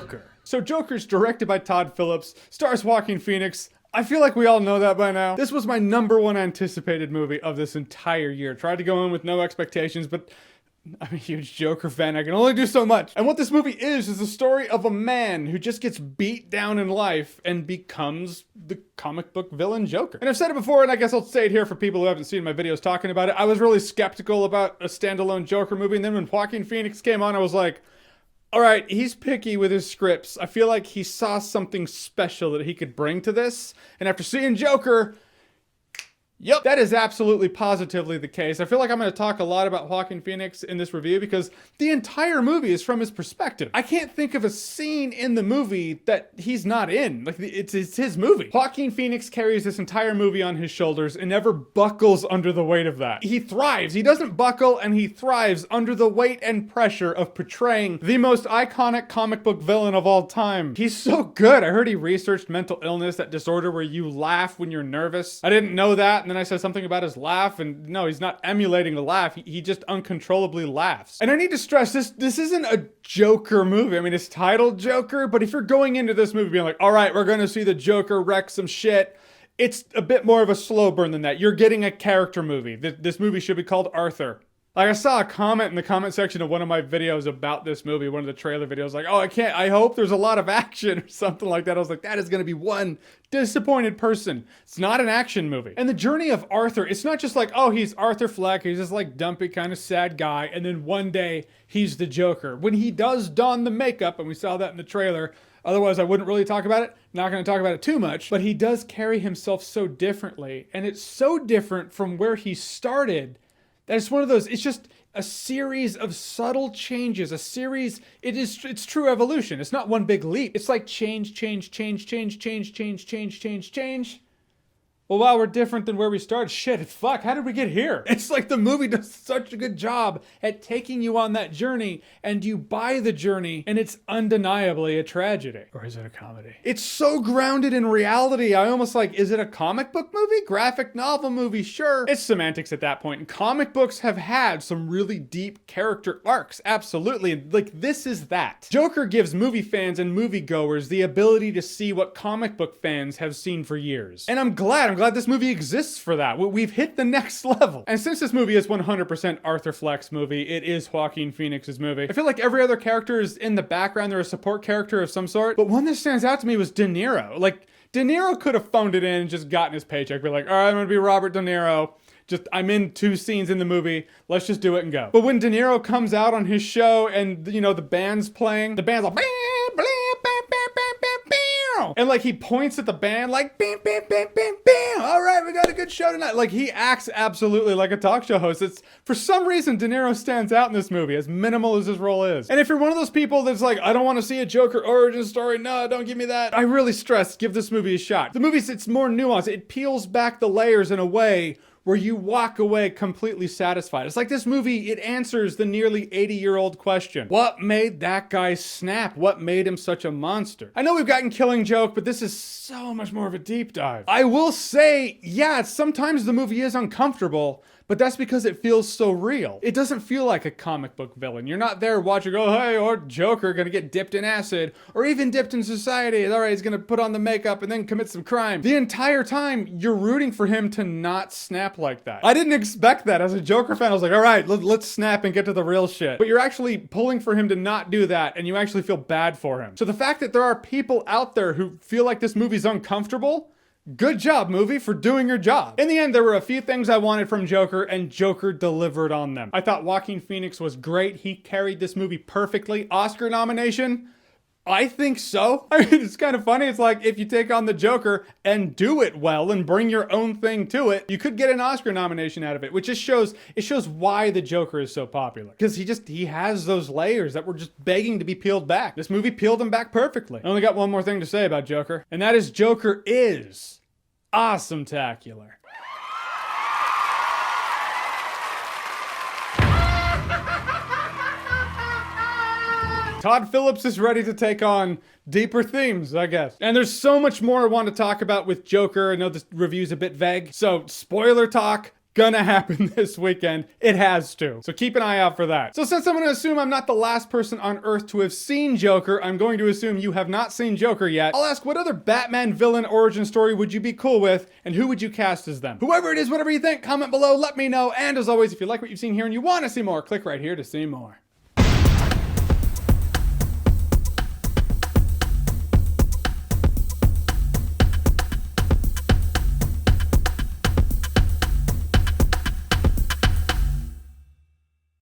Joker. So Joker's directed by Todd Phillips, stars Joaquin Phoenix. I feel like we all know that by now. This was my #1 anticipated movie of this entire year. Tried to go in with no expectations, but I'm a huge Joker fan. I can only do so much. And what this movie is the story of a man who just gets beat down in life and becomes the comic book villain Joker. And I've said it before, and I guess I'll say it here for people who haven't seen my videos talking about it. I was really skeptical about a standalone Joker movie, and then when Joaquin Phoenix came on, I was like, all right, he's picky with his scripts. I feel like he saw something special that he could bring to this. And after seeing Joker, yep, that is absolutely positively the case. I feel like I'm going to talk a lot about Joaquin Phoenix in this review because the entire movie is from his perspective. I can't think of a scene in the movie that he's not in. Like, it's his movie. Joaquin Phoenix carries this entire movie on his shoulders and never buckles under the weight of that. He thrives. He doesn't buckle, and he thrives under the weight and pressure of portraying the most iconic comic book villain of all time. He's so good. I heard he researched mental illness, that disorder where you laugh when you're nervous. I didn't know that. And then I said something about his laugh, and no, he's not emulating a laugh. He just uncontrollably laughs. And I need to stress this isn't a Joker movie. I mean, it's titled Joker, but if you're going into this movie being like, all right, we're going to see the Joker wreck some shit, it's a bit more of a slow burn than that. You're getting a character movie. This movie should be called Arthur. Like, I saw a comment in the comment section of one of my videos about this movie, one of the trailer videos, like, oh, I hope there's a lot of action or something like that. I was like, that is going to be one disappointed person. It's not an action movie. And the journey of Arthur, it's not just like, oh, he's Arthur Fleck, he's this like dumpy kind of sad guy, and then one day he's the Joker. When he does don the makeup, and we saw that in the trailer, otherwise I wouldn't really talk about it, not going to talk about it too much, but he does carry himself so differently, and it's so different from where he started. That's one of those, it's just a series of subtle changes, it's true evolution. It's not one big leap. It's like change. Well, wow, we're different than where we started. Shit, fuck, how did we get here? It's like the movie does such a good job at taking you on that journey, and you buy the journey, and it's undeniably a tragedy. Or is it a comedy? It's so grounded in reality. I almost like, is it a comic book movie? Graphic novel movie? Sure. It's semantics at that point. And comic books have had some really deep character arcs. Absolutely. And like, this is that. Joker gives movie fans and moviegoers the ability to see what comic book fans have seen for years. And I'm glad this movie exists for that. We've hit the next level. And since this movie is 100% Arthur Fleck's movie, it is Joaquin Phoenix's movie. I feel like every other character is in the background. They're a support character of some sort. But one that stands out to me was De Niro. Like, De Niro could have phoned it in and just gotten his paycheck. Be like, all right, I'm gonna be Robert De Niro. I'm in 2 scenes in the movie. Let's just do it and go. But when De Niro comes out on his show and, you know, the band's playing, the band's like, and like he points at the band like, bam, bam, bam, bam, bam. All right, we got a good show tonight. Like, he acts absolutely like a talk show host. It's, for some reason, De Niro stands out in this movie, as minimal as his role is. And if you're one of those people that's like, I don't want to see a Joker origin story, no, don't give me that, I really stress, give this movie a shot. The movie, it's more nuanced. It peels back the layers in a way where you walk away completely satisfied. It's like this movie, it answers the nearly 80-year-old question. What made that guy snap? What made him such a monster? I know we've gotten Killing Joke, but this is so much more of a deep dive. I will say, yeah, sometimes the movie is uncomfortable, but that's because it feels so real. It doesn't feel like a comic book villain. You're not there watching, oh, hey, or Joker gonna get dipped in acid, or even dipped in society. All right, he's gonna put on the makeup and then commit some crime. The entire time, you're rooting for him to not snap like that. I didn't expect that. As a Joker fan, I was like, all right, let's snap and get to the real shit. But you're actually pulling for him to not do that, and you actually feel bad for him. So the fact that there are people out there who feel like this movie's uncomfortable, good job, movie, for doing your job. In the end, there were a few things I wanted from Joker, and Joker delivered on them. I thought Joaquin Phoenix was great. He carried this movie perfectly. Oscar nomination? I think so. I mean, it's kind of funny. It's like, if you take on the Joker and do it well and bring your own thing to it, you could get an Oscar nomination out of it, which just shows why the Joker is so popular. Because he has those layers that were just begging to be peeled back. This movie peeled them back perfectly. I only got one more thing to say about Joker, and that is Joker is awesome-tacular. Todd Phillips is ready to take on deeper themes, I guess. And there's so much more I want to talk about with Joker. I know this review's a bit vague, so spoiler talk gonna happen this weekend. It has to. So keep an eye out for that. So since I'm gonna assume I'm not the last person on Earth to have seen Joker, I'm going to assume you have not seen Joker yet. I'll ask, what other Batman villain origin story would you be cool with, and who would you cast as them? Whoever it is, whatever you think, comment below, let me know. And as always, if you like what you've seen here and you want to see more, click right here to see more.